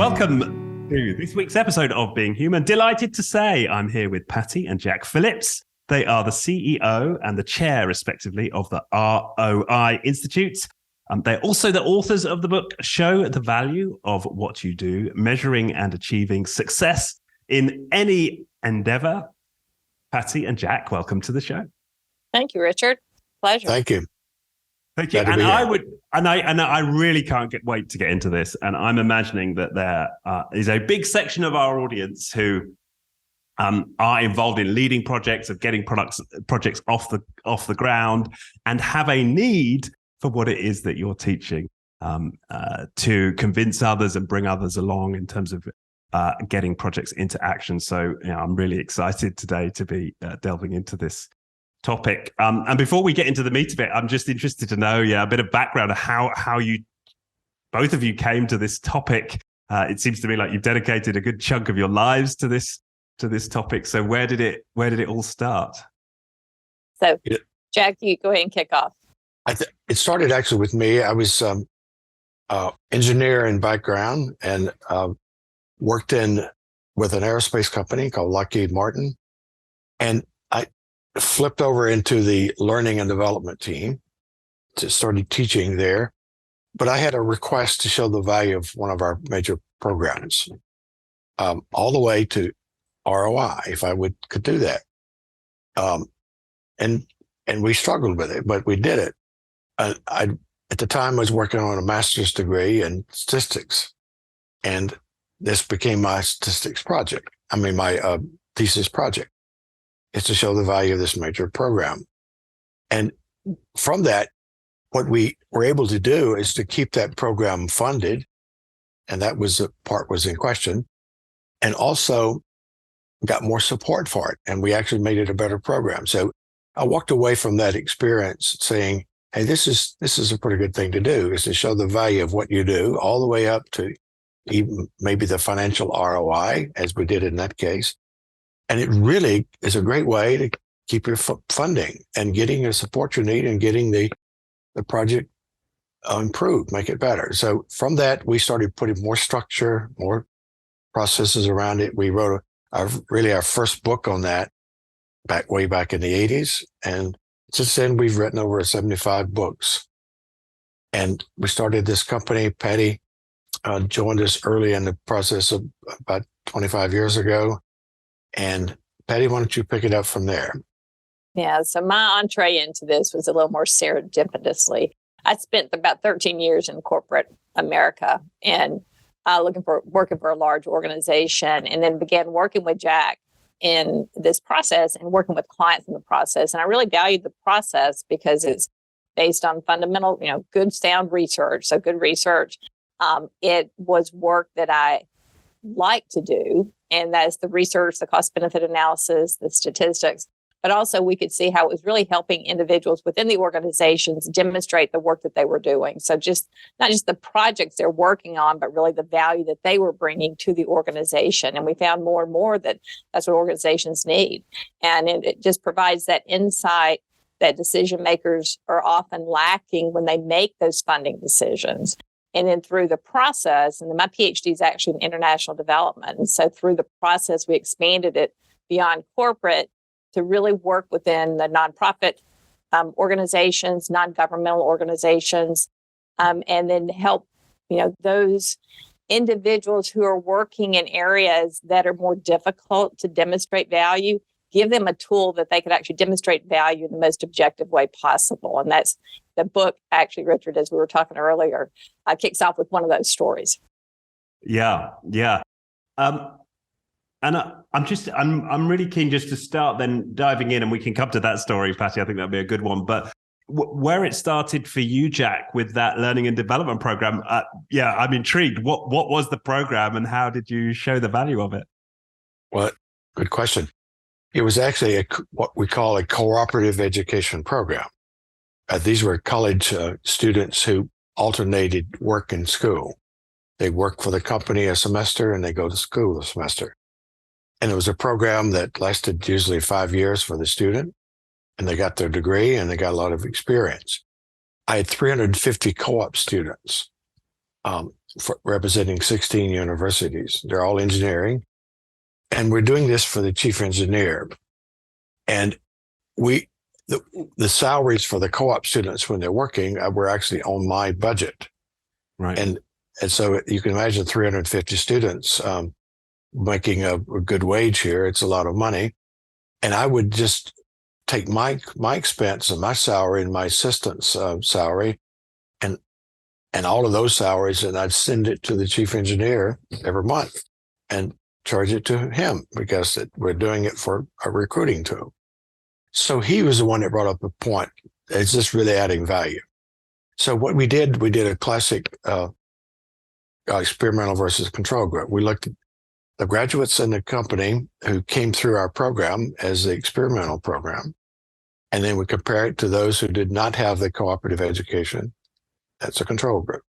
Welcome to this week's episode of Being Human. Delighted to say I'm here with Patty and Jack Phillips. They are the CEO and the chair, respectively, of the ROI Institute. They're also the authors of the book, Show the Value of What You Do, Measuring and Achieving Success in Any Endeavor. Patty and Jack, welcome to the show. Thank you, Richard. Pleasure. Thank you. Thank you. And I really can't wait to get into this. And I'm imagining that there is a big section of our audience who are involved in leading projects, of getting projects off the ground, and have a need for what it is that you're teaching to convince others and bring others along in terms of getting projects into action. So I'm really excited today to be delving into this topic. And before we get into the meat of it, I'm just interested to know, a bit of background of how you, both of you, came to this topic. It seems to me like you've dedicated a good chunk of your lives to this topic. So where did it all start? So, Jack, you go ahead and kick off. It started actually with me. I was engineer in background and worked with an aerospace company called Lockheed Martin. And I flipped over into the learning and development team, started teaching there. But I had a request to show the value of one of our major programs, all the way to ROI, if I could do that. And we struggled with it, but we did it. I at the time was working on a master's degree in statistics, and this became my statistics project. My thesis project is to show the value of this major program. And from that, what we were able to do is to keep that program funded, and that was the part was in question, and also got more support for it, and we actually made it a better program. So I walked away from that experience saying, hey, this is a pretty good thing to do, is to show the value of what you do all the way up to even maybe the financial ROI, as we did in that case. And it really is a great way to keep your funding and getting the support you need and getting the project improved, make it better. So from that, we started putting more structure, more processes around it. We wrote our first book on that way back in the 80s. And since then, we've written over 75 books. And we started this company. Patty joined us early in the process of about 25 years ago. And Patty, why don't you pick it up from there? Yeah, so my entree into this was a little more serendipitously. I spent about 13 years in corporate America and working for a large organization, and then began working with Jack in this process and working with clients in the process. And I really valued the process because it's based on fundamental, good sound research. So good research. It was work that I like to do. And that's the research, the cost benefit analysis, the statistics. But also we could see how it was really helping individuals within the organizations demonstrate the work that they were doing. So not just the projects they're working on, but really the value that they were bringing to the organization. And we found more and more that that's what organizations need. And it just provides that insight that decision makers are often lacking when they make those funding decisions. And then through the process, and my PhD is actually in international development. And so through the process, we expanded it beyond corporate to really work within the nonprofit organizations, non-governmental organizations, and then help, those individuals who are working in areas that are more difficult to demonstrate value, give them a tool that they could actually demonstrate value in the most objective way possible. And that's the book, actually, Richard, as we were talking earlier, kicks off with one of those stories. Yeah. And I'm really keen just to start then diving in, and we can come to that story, Patty. I think that'd be a good one. But where it started for you, Jack, with that learning and development program, I'm intrigued. What was the program, and how did you show the value of it? Well, good question. It was actually what we call a cooperative education program. These were college students who alternated work and school. They work for the company a semester and they go to school a semester. And it was a program that lasted usually 5 years for the student, and they got their degree and they got a lot of experience. I had 350 co-op students representing 16 universities. They're all engineering. And we're doing this for the chief engineer. And the salaries for the co-op students when they're working were actually on my budget. Right. And so you can imagine 350 students making a good wage here. It's a lot of money. And I would just take my expense and my salary and my assistant's salary and all of those salaries, and I'd send it to the chief engineer every month and charge it to him because we're doing it for a recruiting tool. So he was the one that brought up a point. Is this really adding value? So what we did a classic experimental versus control group. We looked at the graduates in the company who came through our program as the experimental program, and then we compare it to those who did not have the cooperative education. That's a control group.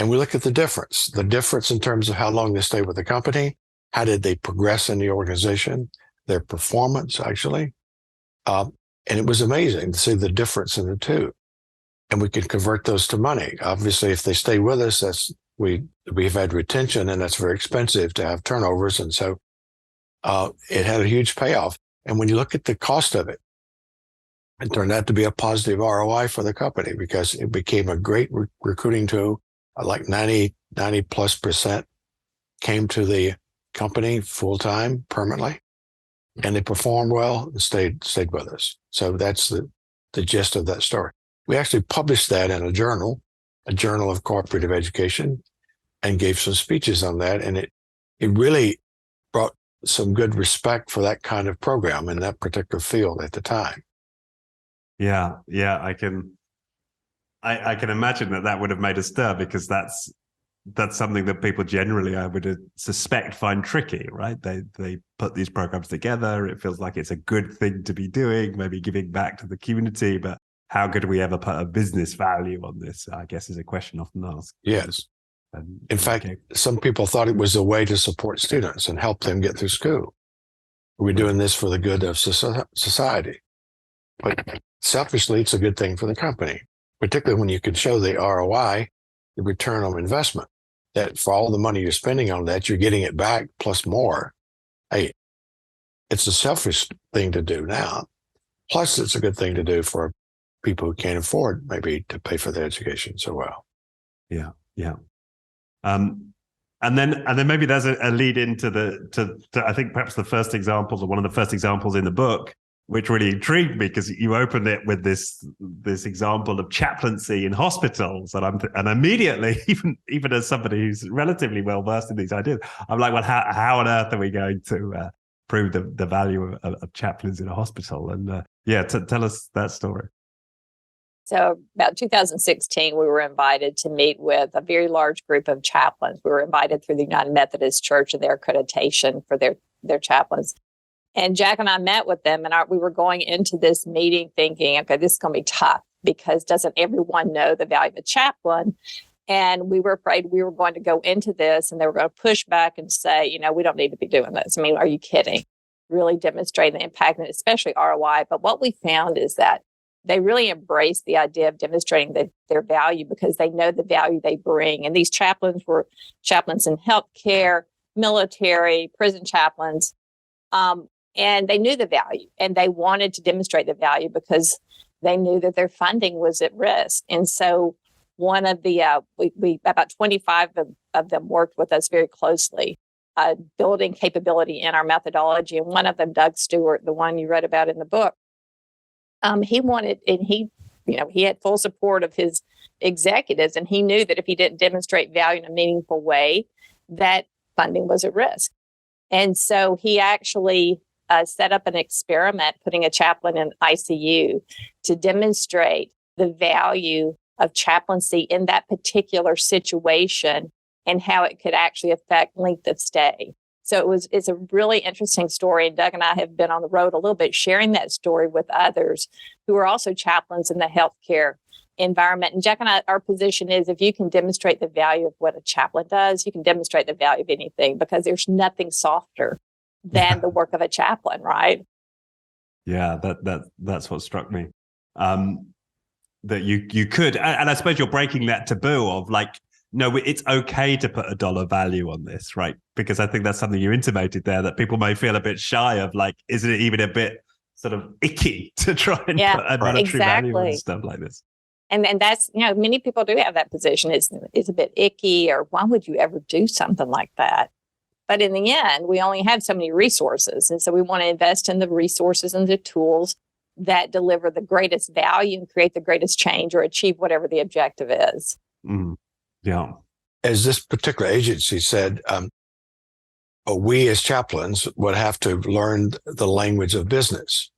And we look at the difference in terms of how long they stay with the company, how did they progress in the organization, their performance, actually. And it was amazing to see the difference in the two. And we can convert those to money. Obviously, if they stay with us, we've had retention, and that's very expensive to have turnovers. And so it had a huge payoff. And when you look at the cost of it, it turned out to be a positive ROI for the company because it became a great recruiting tool. Like 90+% came to the company full-time permanently, and they performed well and stayed with us. So that's the gist of that story. We actually published that in a journal of cooperative education, and gave some speeches on that. And it really brought some good respect for that kind of program in that particular field at the time. Yeah. I can imagine that would have made a stir, because that's something that people generally, I would suspect, find tricky, right? They put these programs together. It feels like it's a good thing to be doing, maybe giving back to the community, but how could we ever put a business value on this, I guess, is a question often asked. Yes. In fact, some people thought it was a way to support students and help them get through school. We're doing this for the good of society. But selfishly, it's a good thing for the company, particularly when you can show the ROI, the return on investment, that for all the money you're spending on that, you're getting it back plus more. Hey, it's a selfish thing to do now. Plus, it's a good thing to do for people who can't afford maybe to pay for their education so well. Yeah. And then maybe there's a lead into to I think perhaps the first examples, or one of the first examples in the book, which really intrigued me, because you opened it with this example of chaplaincy in hospitals, and immediately, even as somebody who's relatively well versed in these ideas, I'm like, well, how on earth are we going to prove the value of chaplains in a hospital? And tell us that story. So about 2016, we were invited to meet with a very large group of chaplains. We were invited through the United Methodist Church and their accreditation for their chaplains. And Jack and I met with them, and we were going into this meeting thinking, okay, this is going to be tough, because doesn't everyone know the value of a chaplain? And we were afraid we were going to go into this and they were going to push back and say, we don't need to be doing this. I mean, are you kidding? Really demonstrating the impact, and especially ROI. But what we found is that they really embraced the idea of demonstrating their value, because they know the value they bring. And these chaplains were chaplains in healthcare, military, prison chaplains. And they knew the value, and they wanted to demonstrate the value because they knew that their funding was at risk. And so one of the, we about 25 of them worked with us very closely, building capability in our methodology. And one of them, Doug Stewart, the one you read about in the book, he wanted, and he had full support of his executives, and he knew that if he didn't demonstrate value in a meaningful way, that funding was at risk. And so he actually set up an experiment, putting a chaplain in ICU to demonstrate the value of chaplaincy in that particular situation and how it could actually affect length of stay. So it's a really interesting story. And Doug and I have been on the road a little bit sharing that story with others who are also chaplains in the healthcare environment. And Jack and I, our position is, if you can demonstrate the value of what a chaplain does, you can demonstrate the value of anything, because there's nothing softer than the work of a chaplain, right? Yeah, that's what struck me. That you could, and I suppose you're breaking that taboo of, like, no, it's okay to put a dollar value on this, right? Because I think that's something you intimated there, that people may feel a bit shy of, like, isn't it even a bit sort of icky to try and put a monetary value on stuff like this? And that's, many people do have that position. It's a bit icky, or why would you ever do something like that? But in the end, we only have so many resources. And so we want to invest in the resources and the tools that deliver the greatest value and create the greatest change or achieve whatever the objective is. Yeah. As this particular agency said, we as chaplains would have to learn the language of business.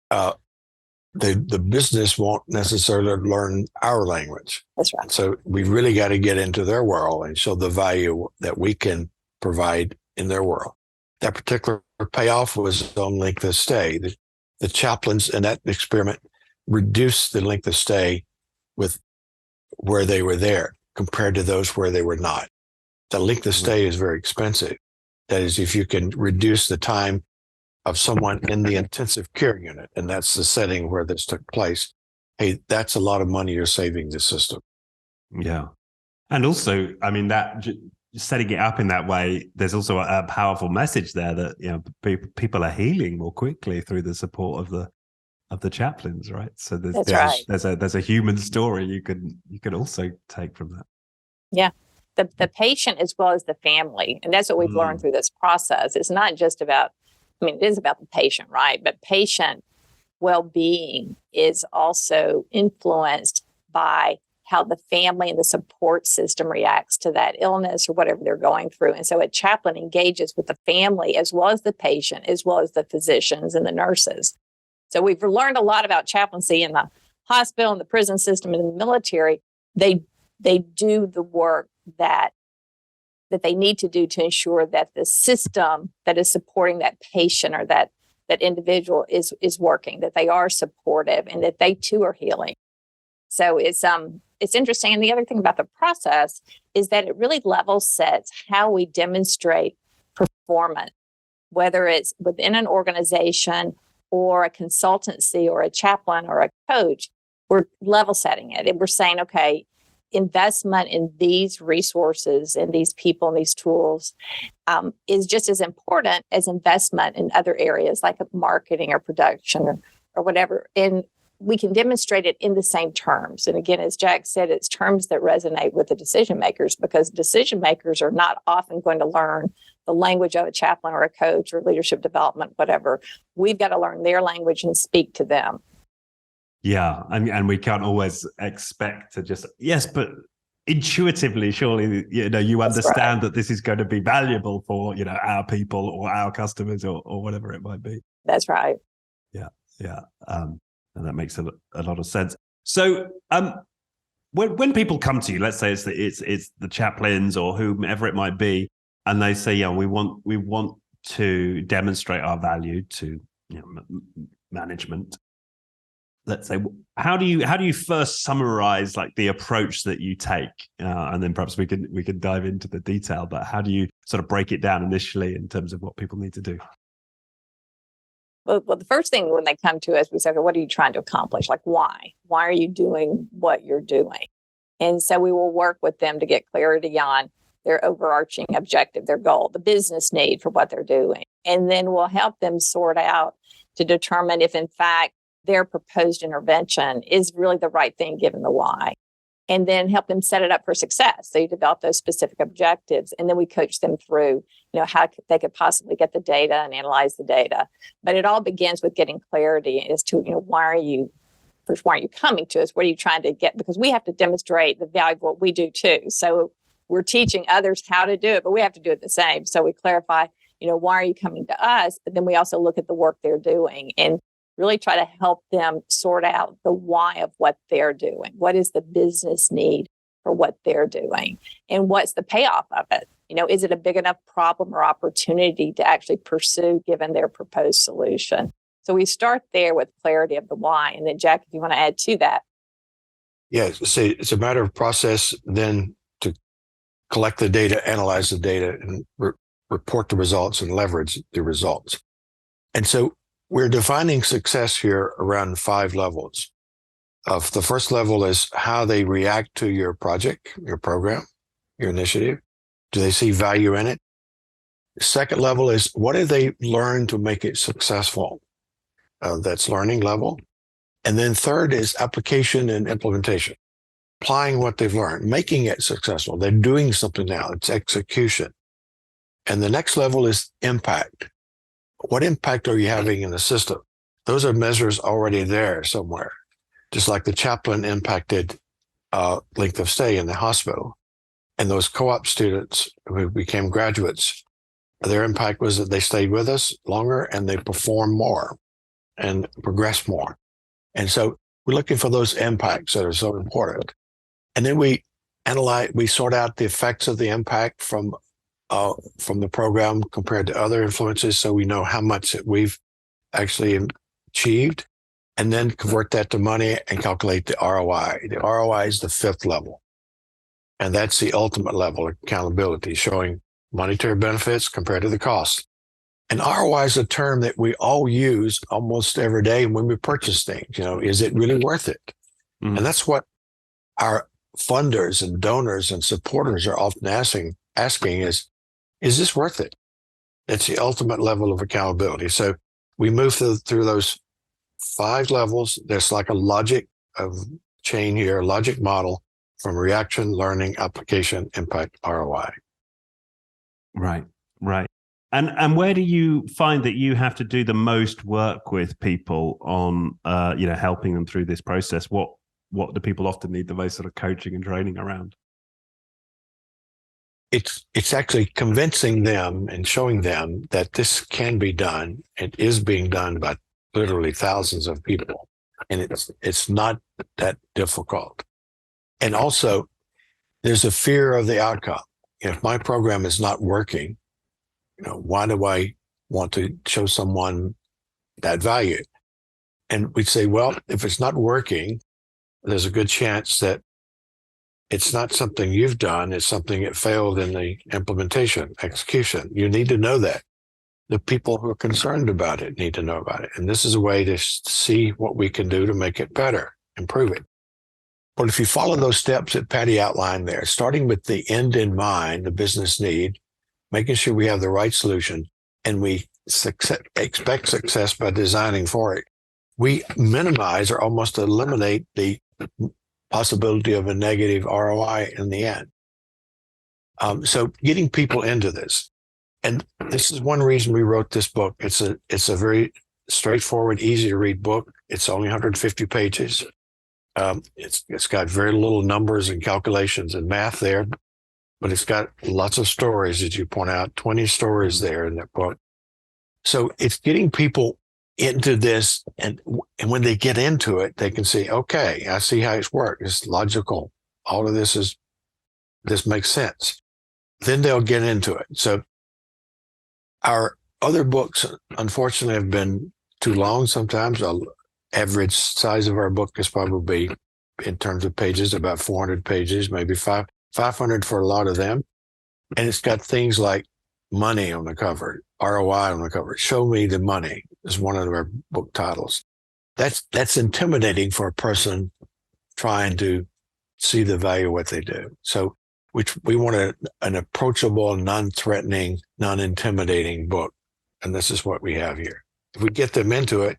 The business won't necessarily learn our language. That's right. So we've really got to get into their world and show the value that we can provide in their world. That particular payoff was on length of stay. The chaplains in that experiment reduced the length of stay with where they were there compared to those where they were not. The length of stay is very expensive. That is, if you can reduce the time of someone in the intensive care unit, and that's the setting where this took place, hey, that's a lot of money you're saving the system. Yeah. And also, I mean, that setting it up in that way, there's also a powerful message there that, people are healing more quickly through the support of the chaplains, right? So there's a human story you could also take from that. Yeah. The patient as well as the family. And that's what we've learned through this process. It's not just about, it is about the patient, right? But patient well-being is also influenced by how the family and the support system reacts to that illness or whatever they're going through. And so a chaplain engages with the family as well as the patient, as well as the physicians and the nurses. So we've learned a lot about chaplaincy in the hospital and the prison system and in the military. They do the work that they need to do to ensure that the system that is supporting that patient or that individual is working, that they are supportive, and that they too are healing. So it's interesting. And the other thing about the process is that it really level sets how we demonstrate performance, whether it's within an organization or a consultancy or a chaplain or a coach. We're level setting it, and we're saying, okay, investment in these resources and these people and these tools is just as important as investment in other areas like marketing or production or whatever. And we can demonstrate it in the same terms. And again, as Jack said, it's terms that resonate with the decision makers, because decision makers are not often going to learn the language of a chaplain or a coach or leadership development, whatever. We've got to learn their language and speak to them. Yeah, and we can't always expect to just, yes, but intuitively, surely, you understand that this is going to be valuable for, our people or our customers or whatever it might be. That's right. Yeah. And that makes a lot of sense. So when people come to you, let's say it's the chaplains or whomever it might be, and they say, yeah, we want to demonstrate our value to management. Let's say, how do you first summarize like the approach that you take, and then perhaps we can dive into the detail. But how do you sort of break it down initially in terms of what people need to do? Well, the first thing when they come to us, we say, okay, what are you trying to accomplish? Like, why? Why are you doing what you're doing? And so we will work with them to get clarity on their overarching objective, their goal, the business need for what they're doing. And then we'll help them sort out to determine if, in fact, their proposed intervention is really the right thing given the why, and then help them set it up for success. So you develop those specific objectives, and then we coach them through, how they could possibly get the data and analyze the data. But it all begins with getting clarity as to, why are you coming to us? What are you trying to get? Because we have to demonstrate the value of what we do too. So we're teaching others how to do it, but we have to do it the same. So we clarify, why are you coming to us? But then we also look at the work they're doing and really try to help them sort out the why of what they're doing. What is the business need for what they're doing? And what's the payoff of it? Is it a big enough problem or opportunity to actually pursue given their proposed solution? So we start there with clarity of the why. And then Jack, if you want to add to that. Yeah, so it's a matter of process then to collect the data, analyze the data, and report the results and leverage the results. And so we're defining success here around 5 levels. The first level is how they react to your project, your program, your initiative. Do they see value in it? Second level is what have they learned to make it successful? That's learning level. And then third is application and implementation, applying what they've learned, making it successful. They're doing something now. It's execution. And the next level is impact. What impact are you having in the system? Those are measures already there somewhere, just like the chaplain impacted length of stay in the hospital. And those co-op students who became graduates, their impact was that they stayed with us longer and they performed more and progressed more. And so we're looking for those impacts that are so important. And then we sort out the effects of the impact from the program compared to other influences, so we know how much that we've actually achieved, and then convert that to money and calculate the ROI. The ROI is the fifth level. And that's the ultimate level of accountability, showing monetary benefits compared to the cost. And ROI is a term that we all use almost every day when we purchase things. Is it really worth it? Mm-hmm. And that's what our funders and donors and supporters are often asking is this worth it? It's the ultimate level of accountability. So we move through those 5 levels. There's like a logic of chain here, a logic model from reaction, learning, application, impact, ROI. Right. And where do you find that you have to do the most work with people on, helping them through this process? What do people often need the most sort of coaching and training around? It's actually convincing them and showing them that this can be done. It is being done by literally thousands of people, and it's not that difficult. And also, there's a fear of the outcome. If my program is not working, why do I want to show someone that value? And we'd say, well, if it's not working, there's a good chance that it's not something you've done. It's something that failed in the implementation, execution. You need to know that. The people who are concerned about it need to know about it. And this is a way to see what we can do to make it better, improve it. But if you follow those steps that Patty outlined there, starting with the end in mind, the business need, making sure we have the right solution, and we expect success by designing for it, we minimize or almost eliminate the possibility of a negative ROI in the end. So getting people into this. And this is one reason we wrote this book. It's a very straightforward, easy to read book. It's only 150 pages. It's got very little numbers and calculations and math there, but it's got lots of stories, as you point out, 20 stories there in that book. So it's getting people into this, and when they get into it, they can see, okay, I see how it's worked. It's logical. All of this makes sense. Then they'll get into it. So our other books, unfortunately, have been too long sometimes. The average size of our book is probably, in terms of pages, about 400 pages, maybe 500 for a lot of them. And it's got things like money on the cover, ROI on the cover. Show me the money is one of our book titles. That's intimidating for a person trying to see the value of what they do. So we want an approachable, non-threatening, non-intimidating book. And this is what we have here. If we get them into it,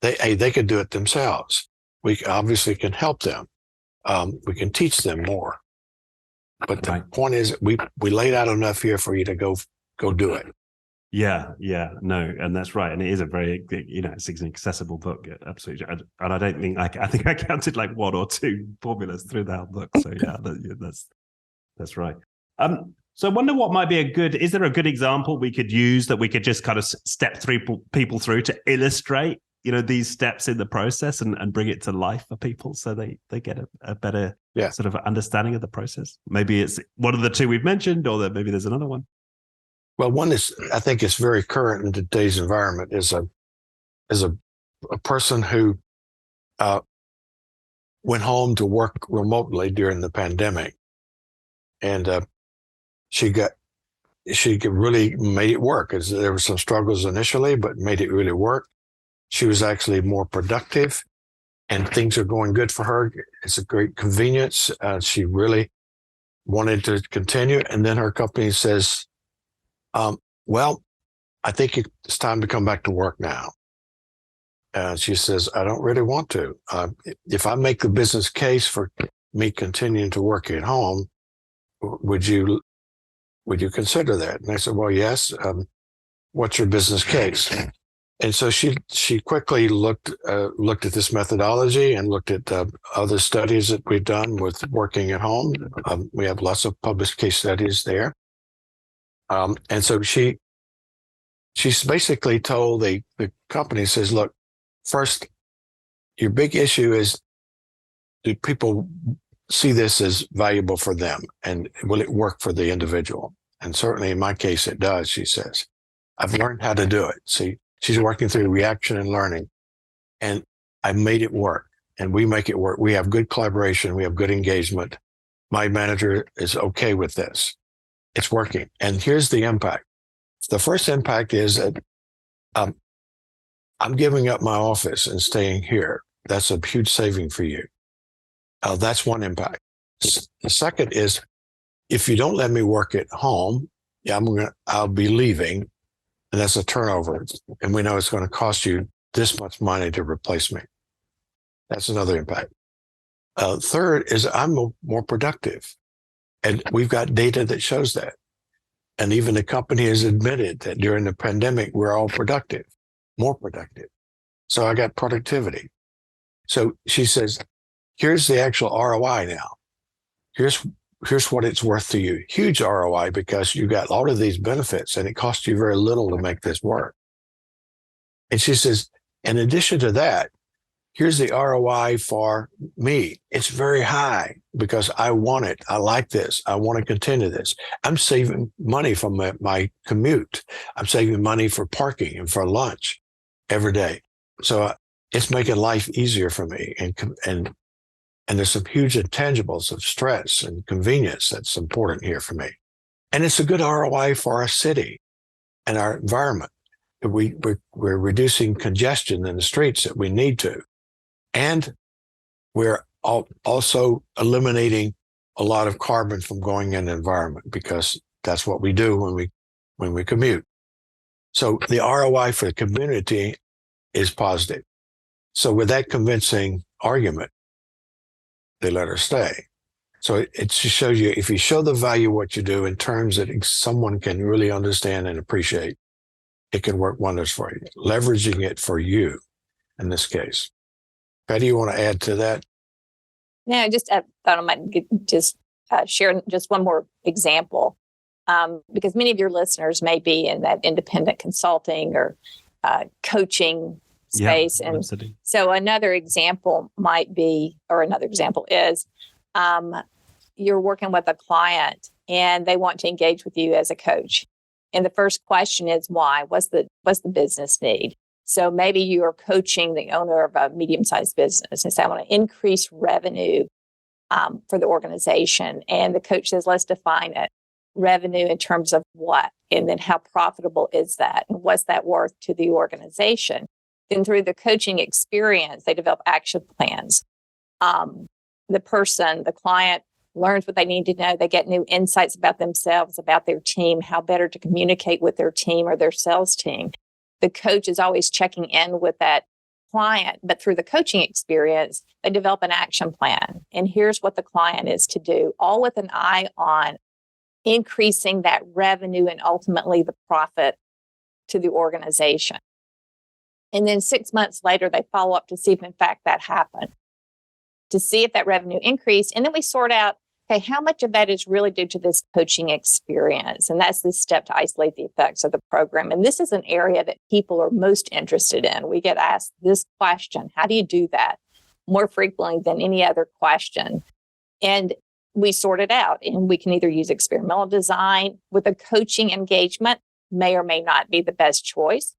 they could do it themselves. We obviously can help them. We can teach them more. But the point is, we laid out enough here for you to go do it. Yeah, no, and that's right. And it is a very, it's an accessible book, absolutely. And I don't think I think I counted like 1 or 2 formulas through the whole book. So yeah, that's right. So I wonder what might be is there a good example we could use that we could just kind of step through people through to illustrate, these steps in the process and bring it to life for people so they get a better sort of understanding of the process? Maybe it's one of the 2 we've mentioned, or maybe there's another one. Well, one is, I think it's very current in today's environment, is a person who went home to work remotely during the pandemic. And she really made it work. There were some struggles initially, but made it really work. She was actually more productive and things are going good for her. It's a great convenience. She really wanted to continue. And then her company says, well, I think it's time to come back to work now. She says, I don't really want to. If I make the business case for me continuing to work at home, would you consider that? And I said, well, yes. What's your business case? And so she quickly looked at this methodology and looked at other studies that we've done with working at home. We have lots of published case studies there. And so she's basically told the company, says, look, first, your big issue is, do people see this as valuable for them? And will it work for the individual? And certainly in my case, it does, she says. I've learned how to do it. See, she's working through reaction and learning. And I made it work. And we make it work. We have good collaboration. We have good engagement. My manager is okay with this. It's working. And here's the impact. The first impact is that I'm giving up my office and staying here. That's a huge saving for you. That's one impact. The second is, if you don't let me work at home, I'll be leaving, and that's a turnover. And we know it's going to cost you this much money to replace me. That's another impact. Third is I'm more productive, and we've got data that shows that. And even the company has admitted that during the pandemic, we're all productive, more productive. So I got productivity. So she says, here's the actual ROI now. Here's what it's worth to you. Huge ROI, because you got all of these benefits and it costs you very little to make this work. And she says, in addition to that, here's the ROI for me. It's very high because I want it. I like this. I want to continue this. I'm saving money from my commute. I'm saving money for parking and for lunch every day. So it's making life easier for me. And there's some huge intangibles of stress and convenience that's important here for me. And it's a good ROI for our city and our environment. We're reducing congestion in the streets that we need to. And we're also eliminating a lot of carbon from going in the environment, because that's what we do when we commute. So the ROI for the community is positive. So with that convincing argument, they let her stay. So it just shows you, if you show the value of what you do in terms that someone can really understand and appreciate, it can work wonders for you, leveraging it for you in this case. How do you want to add to that? Yeah, I thought I might just share just one more example, because many of your listeners may be in that independent consulting or coaching space. Yeah, and absolutely. So another example is you're working with a client and they want to engage with you as a coach. And the first question is why? What's the business need? So maybe you are coaching the owner of a medium-sized business and say, I want to increase revenue for the organization. And the coach says, let's define it. Revenue in terms of what? And then how profitable is that? And what's that worth to the organization? Then through the coaching experience, they develop action plans. The client learns what they need to know. They get new insights about themselves, about their team, how better to communicate with their team or their sales team. The coach is always checking in with that client, but through the coaching experience, they develop an action plan. And here's what the client is to do, all with an eye on increasing that revenue and ultimately the profit to the organization. And then 6 months later, they follow up to see if in fact that happened, to see if that revenue increased. And then we sort out, okay, how much of that is really due to this coaching experience? And that's the step to isolate the effects of the program. And this is an area that people are most interested in. We get asked this question, how do you do that? More frequently than any other question. And we sort it out. And we can either use experimental design with a coaching engagement, may or may not be the best choice.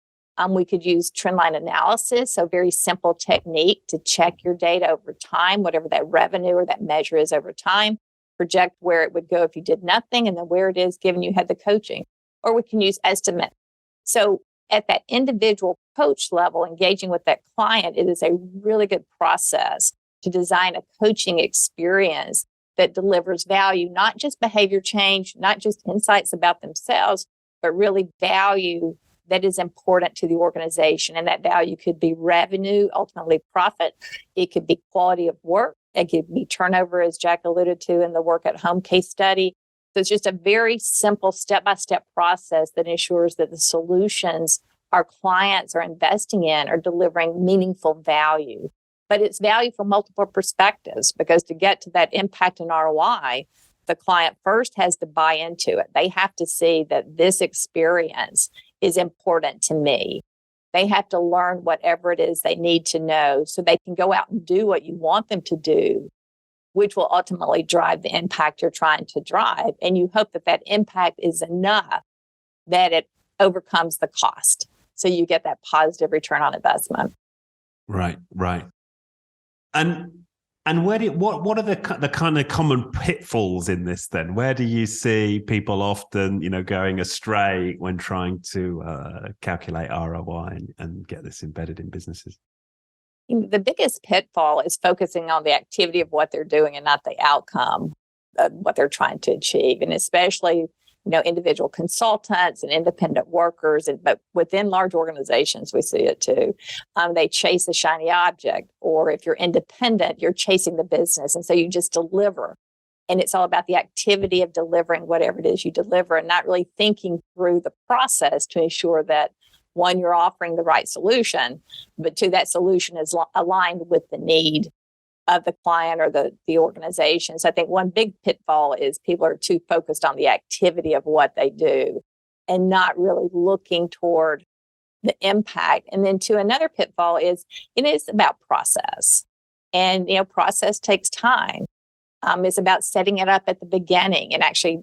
We could use trendline analysis, so very simple technique to check your data over time, whatever that revenue or that measure is over time, project where it would go if you did nothing, and then where it is given you had the coaching. Or we can use estimate. So at that individual coach level, engaging with that client, it is a really good process to design a coaching experience that delivers value, not just behavior change, not just insights about themselves, but really value that is important to the organization. And that value could be revenue, ultimately profit. It could be quality of work. It could be turnover, as Jack alluded to in the work at home case study. So it's just a very simple step-by-step process that ensures that the solutions our clients are investing in are delivering meaningful value. But it's value from multiple perspectives, because to get to that impact and ROI, the client first has to buy into it. They have to see that this experience is important to me. They have to learn whatever it is they need to know so they can go out and do what you want them to do, which will ultimately drive the impact you're trying to drive. And you hope that that impact is enough that it overcomes the cost. So you get that positive return on investment. Right. And what are the kind of common pitfalls in this then? Where do you see people often, going astray when trying to calculate ROI and get this embedded in businesses? The biggest pitfall is focusing on the activity of what they're doing and not the outcome of what they're trying to achieve. And especially, individual consultants and independent workers, but within large organizations, we see it too. They chase a shiny object, or if you're independent, you're chasing the business. And so you just deliver. And it's all about the activity of delivering whatever it is you deliver, and not really thinking through the process to ensure that, one, you're offering the right solution, but two, that solution is aligned with the need of the client or the organization. So I think one big pitfall is people are too focused on the activity of what they do and not really looking toward the impact. And then another pitfall is it is about process. And, process takes time. It's about setting it up at the beginning and actually,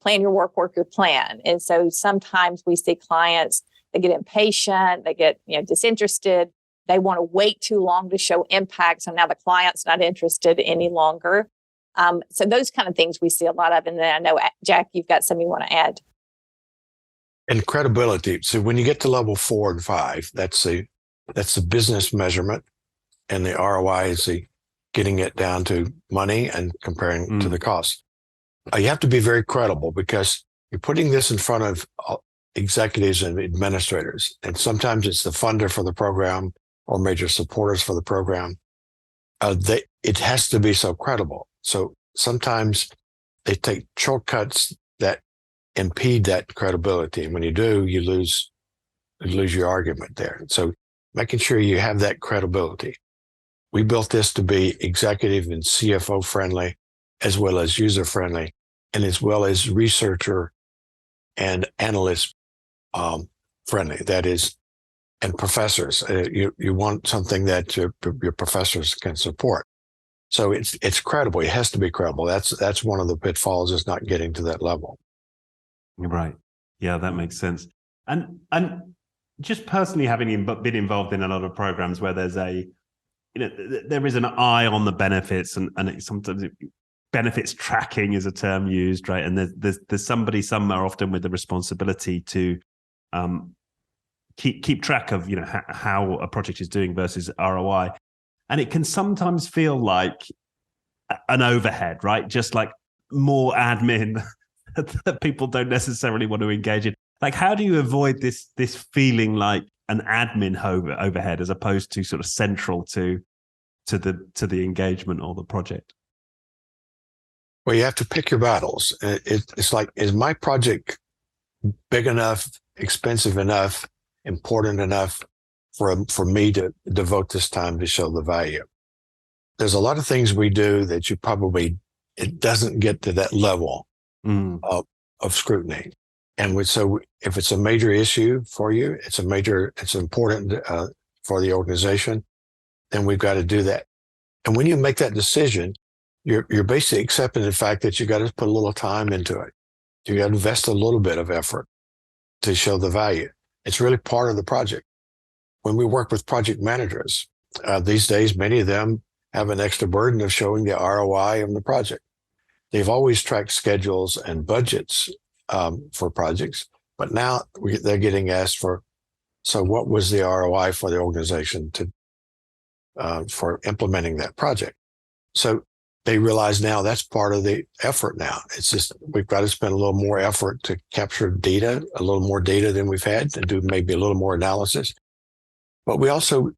plan your work your plan. And so sometimes we see clients, they get impatient, they get, disinterested. They want to wait too long to show impact. So now the client's not interested any longer. So those kind of things we see a lot of. And then I know, Jack, you've got something you want to add. And credibility. So when you get to level 4 and 5, that's the business measurement, and the ROI is the getting it down to money and comparing to the cost. You have to be very credible, because you're putting this in front of executives and administrators. And sometimes it's the funder for the program or major supporters for the program. It has to be so credible. So sometimes they take shortcuts that impede that credibility. And when you do, you lose your argument there. So making sure you have that credibility. We built this to be executive and CFO friendly, as well as user friendly, and as well as researcher and analyst friendly. That is, and professors. You want something that your professors can support. So it's credible. It has to be credible. That's one of the pitfalls, is not getting to that level. Right. Yeah, that makes sense. And just personally, having been involved in a lot of programs where there's there is an eye on the benefits, and sometimes benefits tracking is a term used, right? And there's somebody somewhere often with the responsibility to keep track of how a project is doing versus ROI, and it can sometimes feel like an overhead, right? Just like more admin that people don't necessarily want to engage in. Like, how do you avoid this feeling like an admin overhead as opposed to sort of central to the engagement or the project? Well, you have to pick your battles. It's like, is my project big enough, expensive enough, important enough for me to devote this time to show the value? There's a lot of things we do that it doesn't get to that level of scrutiny. And so if it's a major issue for you, it's important for the organization, then we've got to do that. And when you make that decision, you're basically accepting the fact that you got to put a little time into it. You got to invest a little bit of effort to show the value. It's really part of the project. When we work with project managers, these days, many of them have an extra burden of showing the ROI of the project. They've always tracked schedules and budgets for projects, but now they're getting asked for So what was the ROI for the organization for implementing that project? So they realize now that's part of the effort now. It's just we've got to spend a little more effort to capture data, a little more data than we've had, and do maybe a little more analysis. But we also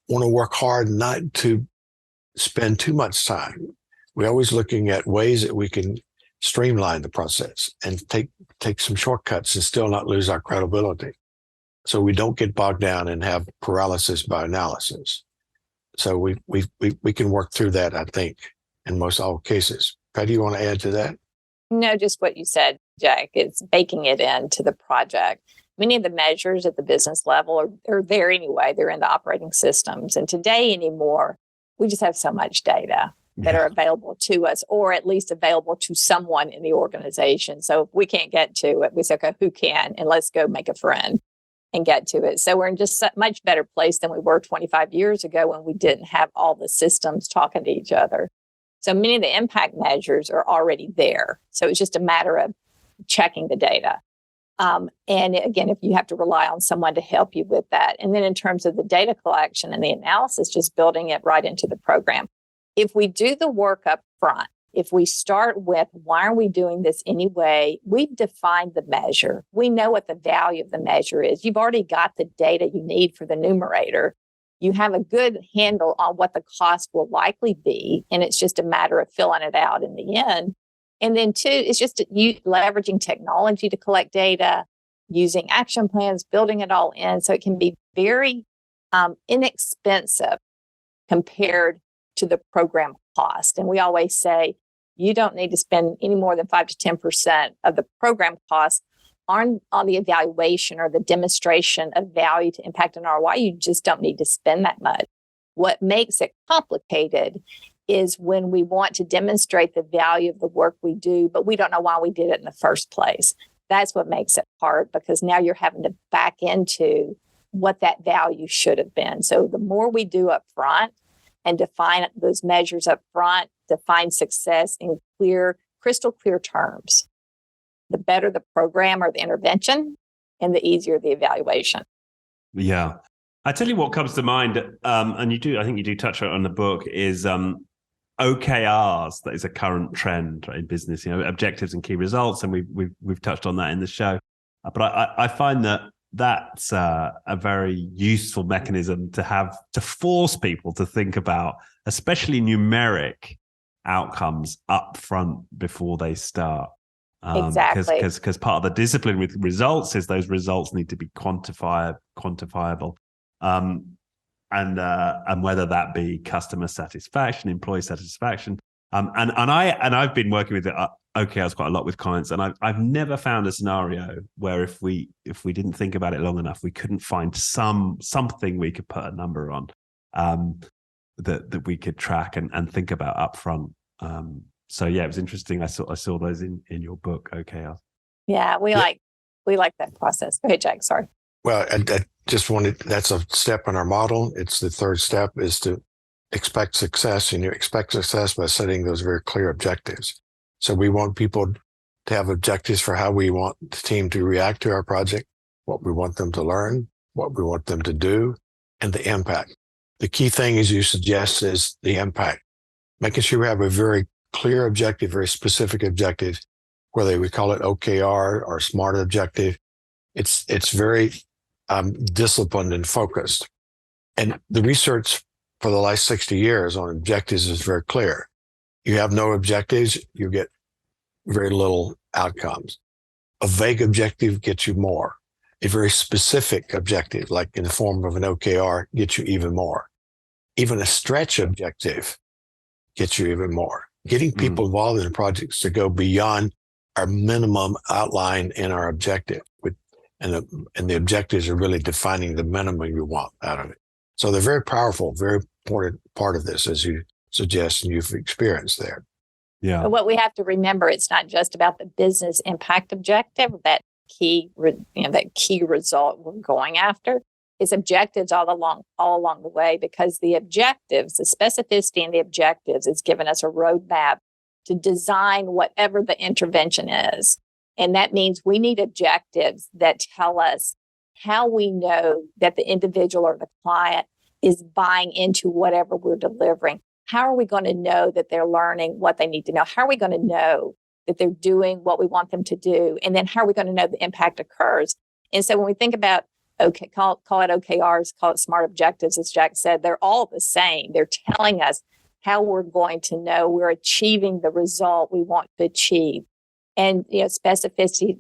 want to work hard not to spend too much time. We're always looking at ways that we can streamline the process and take some shortcuts and still not lose our credibility. So we don't get bogged down and have paralysis by analysis. So we can work through that, I think, in most all cases. Patty, you want to add to that? No, just what you said, Jack. It's baking it into the project. Many of the measures at the business level are there anyway. They're in the operating systems. And today anymore, we just have so much data that are available to us, or at least available to someone in the organization. So if we can't get to it, we say, okay, who can? And let's go make a friend and get to it. So we're in just a much better place than we were 25 years ago when we didn't have all the systems talking to each other. So many of the impact measures are already there. So it's just a matter of checking the data. And again, if you have to rely on someone to help you with that. And then in terms of the data collection and the analysis, just building it right into the program. If we do the work up front, if we start with why are we doing this anyway, we've defined the measure. We know what the value of the measure is. You've already got the data you need for the numerator. You have a good handle on what the cost will likely be. And it's just a matter of filling it out in the end. And then two, it's just leveraging technology to collect data, using action plans, building it all in. So it can be very inexpensive compared to the program cost. And we always say, you don't need to spend any more than 5 to 10% of the program cost on the evaluation or the demonstration of value to impact an ROI. You just don't need to spend that much. What makes it complicated is when we want to demonstrate the value of the work we do, but we don't know why we did it in the first place. That's what makes it hard, because now you're having to back into what that value should have been. So the more we do up front and define those measures up front, define success in crystal clear terms, the better the program or the intervention and the easier the evaluation. Yeah. I tell you what comes to mind, and I think you do touch on it on the book, is OKRs. That is a current trend in business, objectives and key results. And we've touched on that in the show. But I find that that's a very useful mechanism to force people to think about, especially numeric outcomes up front before they start. Exactly. Because part of the discipline with results is those results need to be quantifiable. And whether that be customer satisfaction, employee satisfaction. And I've been working with OKRs quite a lot with clients, and I've never found a scenario where if we didn't think about it long enough, we couldn't find something we could put a number on that we could track and think about upfront. So yeah, it was interesting. I saw those in your book, OKRs. Yeah, we like that process. Go ahead, Jack. Sorry. Well, I just wanted, that's a step in our model. It's the third step is to expect success, and you expect success by setting those very clear objectives. So we want people to have objectives for how we want the team to react to our project, what we want them to learn, what we want them to do, and the impact. The key thing, as you suggest, is the impact. Making sure we have a very clear objective, very specific objective, whether we call it OKR or SMART objective. It's very disciplined and focused. And the research for the last 60 years on objectives is very clear. You have no objectives, you get very little outcomes. A vague objective gets you more. A very specific objective, like in the form of an OKR, gets you even more. Even a stretch objective gets you even more. Getting people involved in projects to go beyond our minimum outline in our objective. And the objectives are really defining the minimum you want out of it. So they're very powerful, very important part of this, as you suggest, and you've experienced there. Yeah. But what we have to remember, it's not just about the business impact objective, that key result we're going after. It's objectives all along the way, because the objectives, the specificity in the objectives is giving us a roadmap to design whatever the intervention is. And that means we need objectives that tell us how we know that the individual or the client is buying into whatever we're delivering. How are we going to know that they're learning what they need to know? How are we going to know that they're doing what we want them to do? And then how are we going to know the impact occurs? And so when we think about, call it OKRs, call it SMART objectives, as Jack said, they're all the same. They're telling us how we're going to know we're achieving the result we want to achieve. And, specificity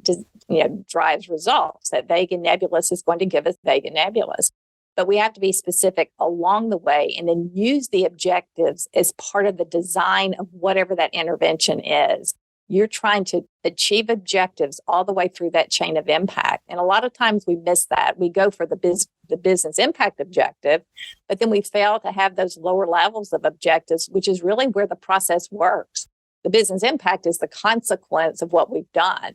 drives results. That vague and nebulous is going to give us vague and nebulous. But we have to be specific along the way and then use the objectives as part of the design of whatever that intervention is. You're trying to achieve objectives all the way through that chain of impact. And a lot of times we miss that. We go for the business impact objective, but then we fail to have those lower levels of objectives, which is really where the process works. The business impact is the consequence of what we've done.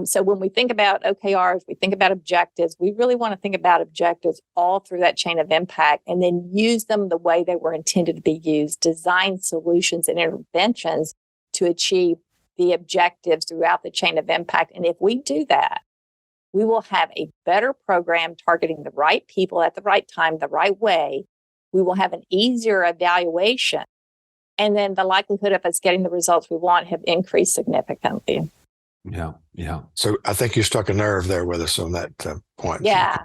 So when we think about OKRs, we think about objectives, we really want to think about objectives all through that chain of impact and then use them the way they were intended to be used, design solutions and interventions to achieve the objectives throughout the chain of impact. And if we do that, we will have a better program targeting the right people at the right time, the right way. We will have an easier evaluation. And then the likelihood of us getting the results we want have increased significantly. Yeah. So I think you struck a nerve there with us on that point. Yeah.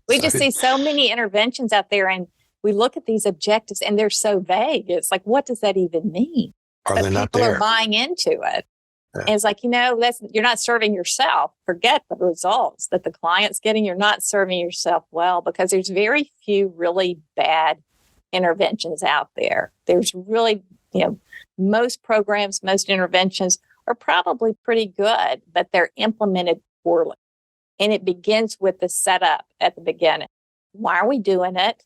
We just see so many interventions out there, and we look at these objectives and they're so vague. It's like, what does that even mean? Are they not there? People are buying into it. Yeah. And it's like, you're not serving yourself. Forget the results that the client's getting. You're not serving yourself well, because there's very few really bad interventions out there. There's really, most programs, most interventions are probably pretty good, but they're implemented poorly. And it begins with the setup at the beginning. Why are we doing it?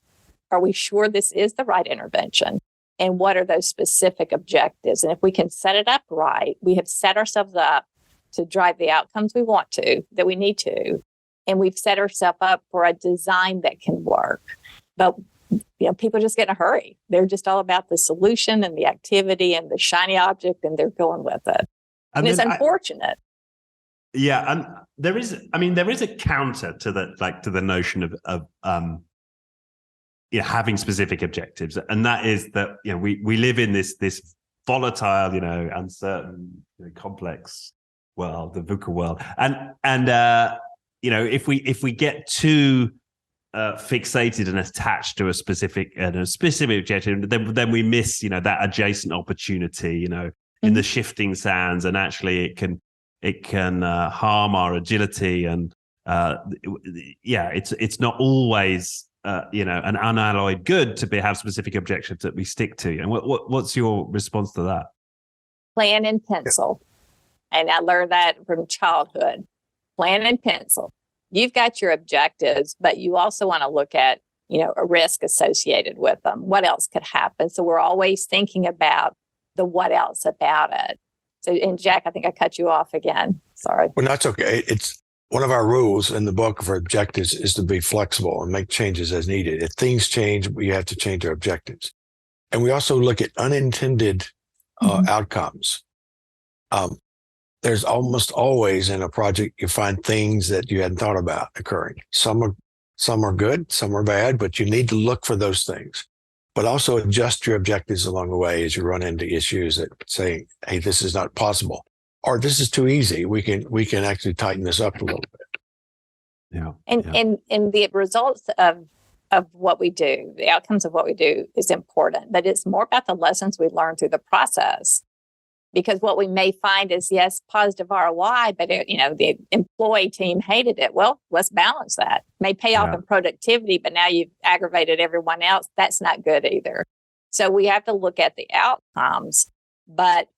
Are we sure this is the right intervention? And what are those specific objectives? And if we can set it up right, we have set ourselves up to drive the outcomes we want to, that we need to. And we've set ourselves up for a design that can work. But people just get in a hurry. They're just all about the solution and the activity and the shiny object, and they're going with it. And it's unfortunate. And there is a counter to that, to the notion of having specific objectives, and that is that we live in this volatile, uncertain, complex world, the VUCA world, and if we get too fixated and attached to a specific objective, then we miss that adjacent opportunity, in the shifting sands, and actually it can harm our agility, and it's not always an unalloyed good to have specific objectives that we stick to. And what's your response to that? Plan and pencil. And I learned that from childhood. Plan and pencil. You've got your objectives, but you also want to look at, a risk associated with them. What else could happen? So we're always thinking about the what else about it. So, and Jack, I think I cut you off again. Sorry. Well, that's okay. It's one of our rules in the book for objectives is to be flexible and make changes as needed. If things change, we have to change our objectives. And we also look at unintended outcomes. There's almost always in a project, you find things that you hadn't thought about occurring. Some are good, some are bad, but you need to look for those things. But also adjust your objectives along the way as you run into issues that say, hey, this is not possible, or this is too easy. We can actually tighten this up a little bit. Yeah. And the results of what we do, the outcomes of what we do is important, but it's more about the lessons we learn through the process. Because what we may find is, yes, positive ROI, but the employee team hated it. Well, let's balance that. May pay off in productivity, but now you've aggravated everyone else. That's not good either. So we have to look at the outcomes, but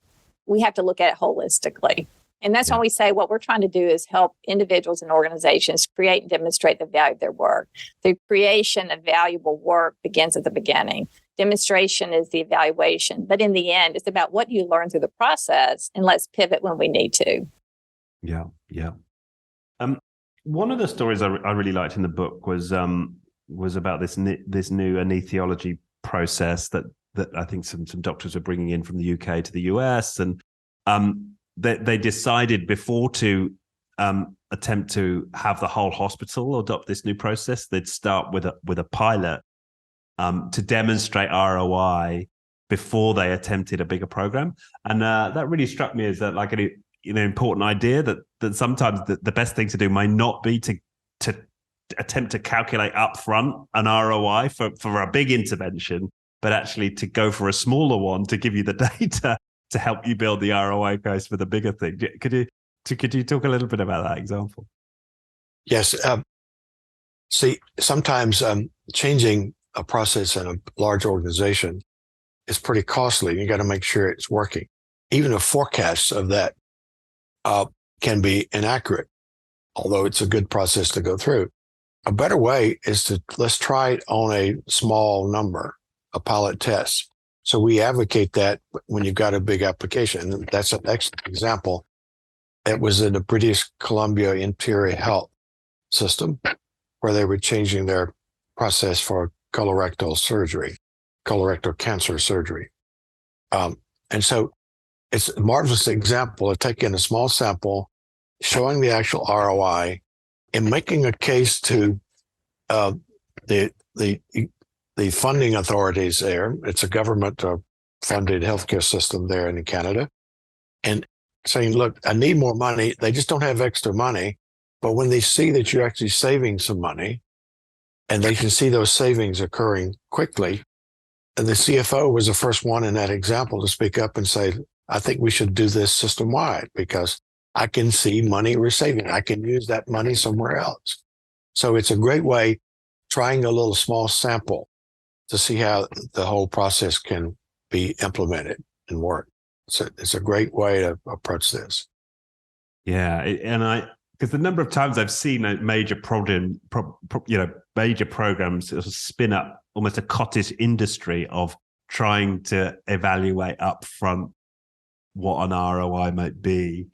we have to look at it holistically. And that's when we say what we're trying to do is help individuals and organizations create and demonstrate the value of their work. The creation of valuable work begins at the beginning. Demonstration is the evaluation. But in the end, it's about what you learn through the process, and let's pivot when we need to. Yeah. One of the stories I really liked in the book was about this new anesthesiology process that I think some doctors were bringing in from the UK to the US, and they decided before to attempt to have the whole hospital adopt this new process. They'd start with a pilot to demonstrate ROI before they attempted a bigger program. And that really struck me as like an important idea that sometimes the best thing to do might not be to attempt to calculate upfront an ROI for a big intervention, but actually to go for a smaller one to give you the data to help you build the ROI case for the bigger thing. Could you talk a little bit about that example? Yes. See, sometimes changing a process in a large organization is pretty costly. You got to make sure it's working. Even a forecast of that can be inaccurate, although it's a good process to go through. A better way is let's try it on a small number, a pilot test. So we advocate that when you've got a big application. And that's an excellent example. It was in the British Columbia Interior Health System, where they were changing their process for colorectal cancer surgery. And so it's a marvelous example of taking a small sample, showing the actual ROI, and making a case to the funding authorities there. It's a government-funded healthcare system there in Canada, and saying, look, I need more money. They just don't have extra money. But when they see that you're actually saving some money, and they can see those savings occurring quickly, and the CFO was the first one in that example to speak up and say, I think we should do this system-wide because I can see money we're saving. I can use that money somewhere else. So it's a great way, trying a little small sample to see how the whole process can be implemented and work. So it's a great way to approach this. Yeah, because the number of times I've seen a major programs sort of spin up almost a cottage industry of trying to evaluate upfront what an ROI might be,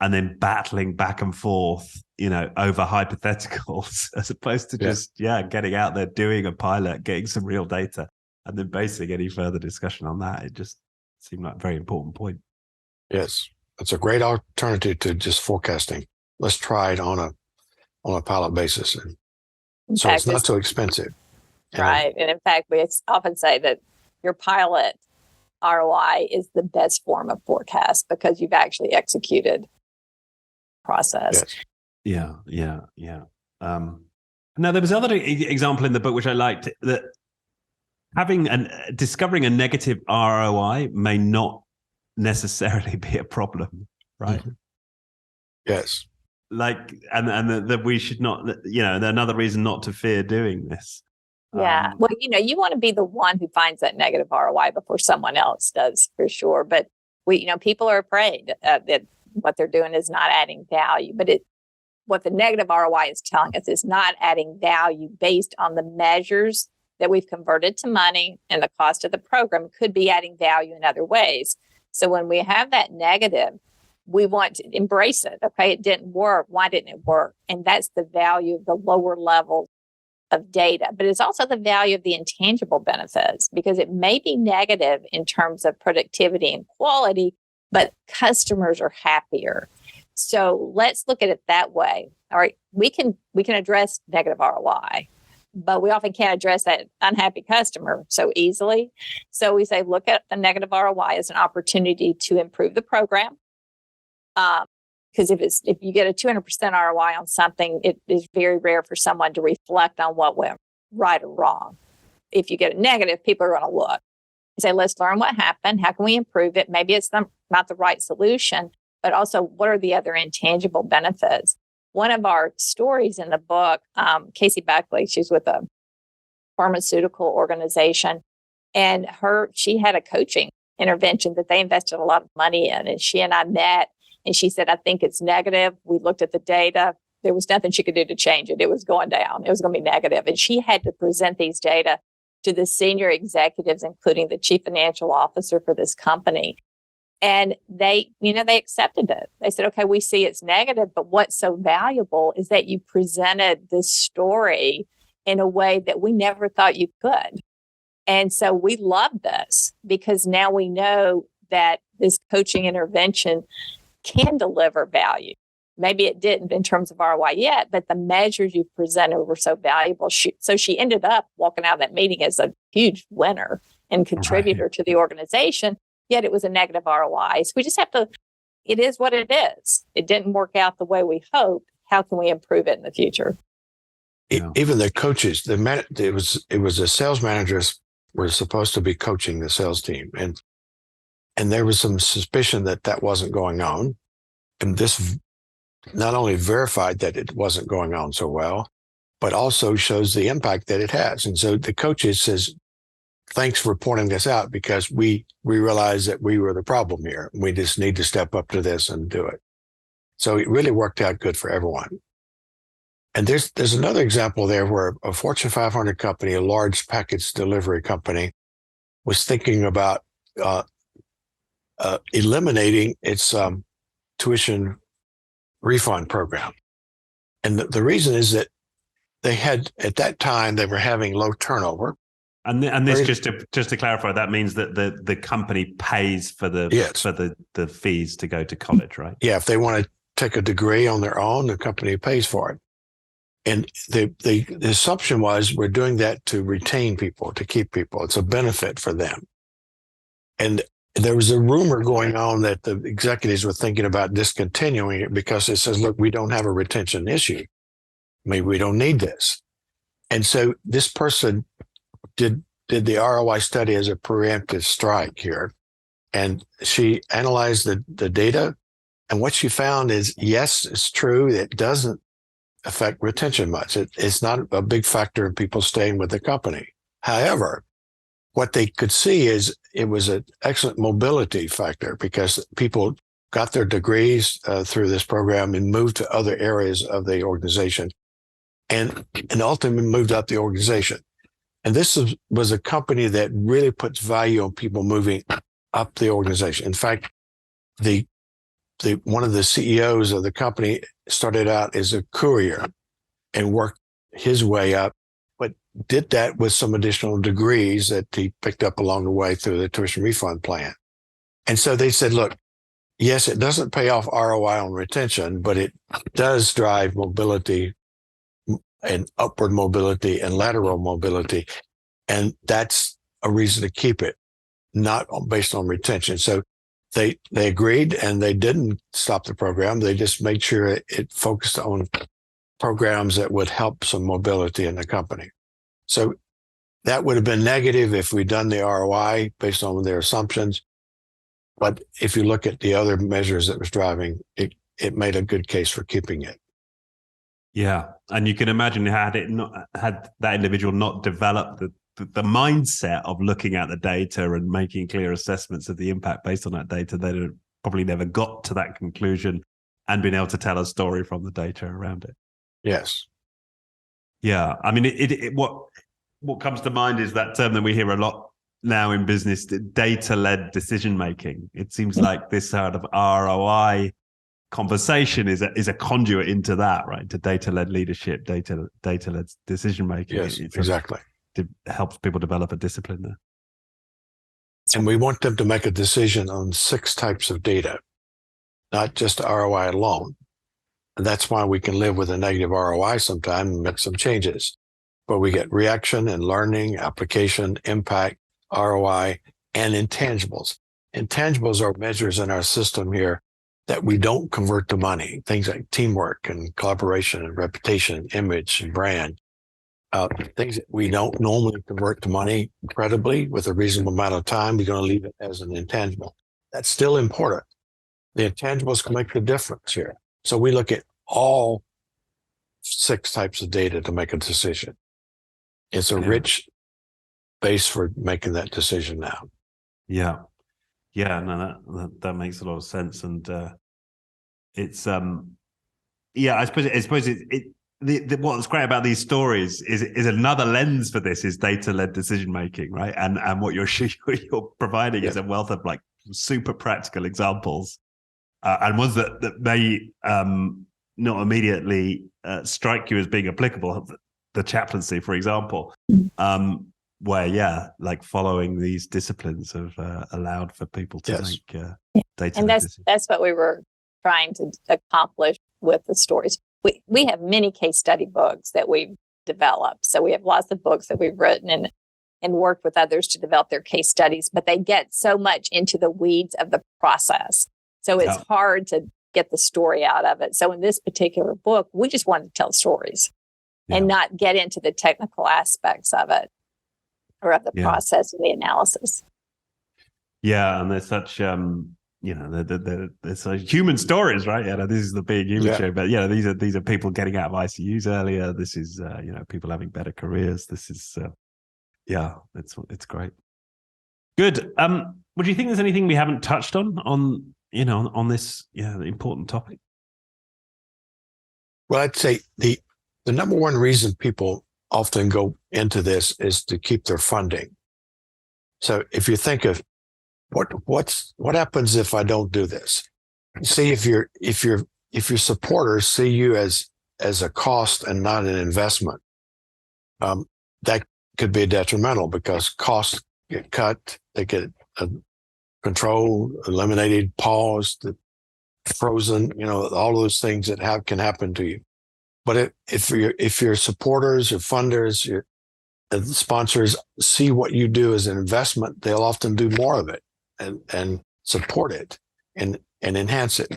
and then battling back and forth, over hypotheticals, as opposed to just getting out there, doing a pilot, getting some real data, and then basing any further discussion on that. It just seemed like a very important point. Yes, it's a great alternative to just forecasting. Let's try it on a pilot basis, and so it's not so expensive. Right, and in fact, we often say that your pilot ROI is the best form of forecast because you've actually executed process. Yes. Yeah. Now there was another example in the book which I liked, that discovering a negative ROI may not necessarily be a problem, right? Mm-hmm. Yes. That we should not, another reason not to fear doing this. Yeah. Well, you want to be the one who finds that negative ROI before someone else does, for sure. But people are afraid that what they're doing is not adding value. But what the negative ROI is telling us is not adding value based on the measures that we've converted to money, and the cost of the program could be adding value in other ways. So when we have that negative, we want to embrace it. Okay, it didn't work. Why didn't it work? And that's the value of the lower level of data. But it's also the value of the intangible benefits, because it may be negative in terms of productivity and quality, but customers are happier. So let's look at it that way. All right, we can address negative ROI, but we often can't address that unhappy customer so easily. So we say, look at the negative ROI as an opportunity to improve the program. Because if you get a 200% ROI on something, it is very rare for someone to reflect on what went right or wrong. If you get a negative, people are going to look and say, let's learn what happened. How can we improve it? Maybe it's not the right solution, but also what are the other intangible benefits? One of our stories in the book, Casey Buckley, she's with a pharmaceutical organization, and she had a coaching intervention that they invested a lot of money in, and she and I met. And she said, I think it's negative. We looked at the data. There was nothing she could do to change it. It was going down. It was going to be negative. And she had to present these data to the senior executives, including the chief financial officer for this company. And they accepted it. They said, okay, we see it's negative, but what's so valuable is that you presented this story in a way that we never thought you could. And so we love this because now we know that this coaching intervention can deliver value. Maybe it didn't in terms of ROI yet, but the measures you presented were so valuable. So she ended up walking out of that meeting as a huge winner and contributor to the organization, yet it was a negative ROI. So we just have to, it is what it is. It didn't work out the way we hoped. How can we improve it in the future? Even the coaches, it was the sales managers were supposed to be coaching the sales team. And there was some suspicion that wasn't going on. And this not only verified that it wasn't going on so well, but also shows the impact that it has. And so the coaches says, thanks for pointing this out, because we realized that we were the problem here. We just need to step up to this and do it. So it really worked out good for everyone. And there's another example there where a Fortune 500 company, a large package delivery company, was thinking about eliminating its tuition refund program. And the reason is that they had, at that time, they were having low turnover. And this, just to clarify, that means that the company pays for the fees to go to college, right? Yeah, if they want to take a degree on their own, the company pays for it. And the assumption was we're doing that to retain people, to keep people. It's a benefit for them. And there was a rumor going on that the executives were thinking about discontinuing it because it says, look, we don't have a retention issue. Maybe we don't need this. And so this person did the ROI study as a preemptive strike here. And she analyzed the data. And what she found is, yes, it's true. It doesn't affect retention much. It's not a big factor in people staying with the company. However, what they could see is it was an excellent mobility factor because people got their degrees through this program and moved to other areas of the organization and ultimately moved up the organization. And this was a company that really puts value on people moving up the organization. In fact, one of the CEOs of the company started out as a courier and worked his way up, but did that with some additional degrees that he picked up along the way through the tuition refund plan. And so they said, look, yes, it doesn't pay off ROI on retention, but it does drive mobility and upward mobility and lateral mobility. And that's a reason to keep it, not based on retention. So they agreed and they didn't stop the program. They just made sure it focused on programs that would help some mobility in the company. So that would have been negative if we'd done the ROI based on their assumptions. But if you look at the other measures that was driving, it made a good case for keeping it. Yeah. And you can imagine had that individual not developed the mindset of looking at the data and making clear assessments of the impact based on that data, they'd have probably never got to that conclusion and been able to tell a story from the data around it. Yes. Yeah. I mean, what comes to mind is that term that we hear a lot now in business, data-led decision-making. It seems like this sort of ROI conversation is a conduit into that, right? To data-led leadership, data-led decision-making. Yes, exactly. It helps people develop a discipline there. And we want them to make a decision on 6 types of data, not just ROI alone. And that's why we can live with a negative ROI sometime and make some changes. But we get reaction and learning, application, impact, ROI, and intangibles. Intangibles are measures in our system here that we don't convert to money. Things like teamwork and collaboration and reputation, image and brand. Things that we don't normally convert to money credibly with a reasonable amount of time, we're going to leave it as an intangible. That's still important. The intangibles can make the difference here. So we look at all 6 types of data to make a decision. It's a rich base for making that decision now. Yeah. Yeah, no, that makes a lot of sense. And it's I suppose what's great about these stories is another lens for this is data-led decision making, right? And what you're providing is a wealth of like super practical examples, and ones that may not immediately strike you as being applicable. The chaplaincy, for example, where like following these disciplines have allowed for people to make data. And that's what we were trying to accomplish with the stories. We have many case study books that we've developed. So we have lots of books that we've written and worked with others to develop their case studies, but they get so much into the weeds of the process. So it's hard to get the story out of it. So in this particular book, we just wanted to tell stories and not get into the technical aspects of it or of the process and the analysis. Yeah, and there's such there's such human stories, right? This is the big human show, but these are people getting out of ICUs earlier. This is people having better careers. This is it's great. Good. Would you think there's anything we haven't touched on this important topic? Well, I'd say the number one reason people often go into this is to keep their funding. So if you think of what happens if I don't do this? See, if your supporters see you as a cost and not an investment, that could be detrimental because costs get cut, they get controlled, eliminated, paused, frozen. All those things that can happen to you. But if your supporters, your funders, your sponsors see what you do as an investment, they'll often do more of it and support it and enhance it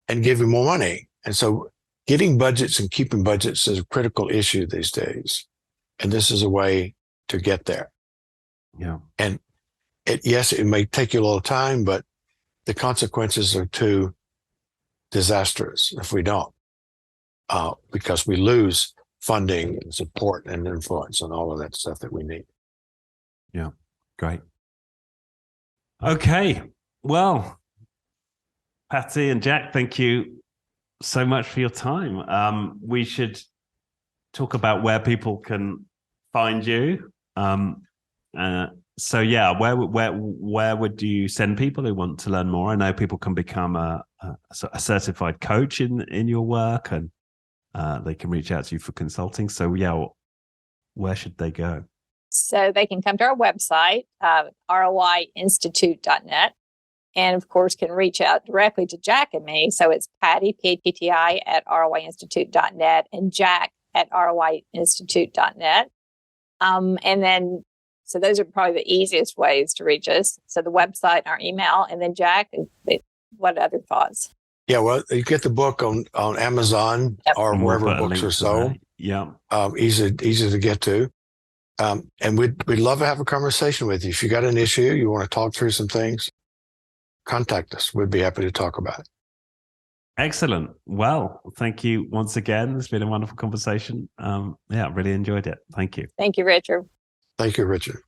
and give you more money. And so getting budgets and keeping budgets is a critical issue these days. And this is a way to get there. Yeah. And it may take you a little time, but the consequences are too disastrous if we don't, because we lose funding and support and influence and all of that stuff that we need. Yeah. Great. Okay. Well, Patty and Jack, thank you so much for your time. We should talk about where people can find you. Where would you send people who want to learn more? I know people can become a certified coach in your work, and they can reach out to you for consulting. So where should they go? So they can come to our website, roiinstitute.net, and of course can reach out directly to Jack and me. So it's Patty, P-A-T-T-I, at roiinstitute.net and Jack at roiinstitute.net. So those are probably the easiest ways to reach us. So the website, our email, and then Jack, what other thoughts? Yeah, well, you get the book on Amazon or wherever books are sold. Yeah. Easy to get to. And we'd love to have a conversation with you. If you got an issue, you want to talk through some things, contact us. We'd be happy to talk about it. Excellent. Well, thank you once again. It's been a wonderful conversation. Really enjoyed it. Thank you. Thank you, Richard. Thank you, Richard.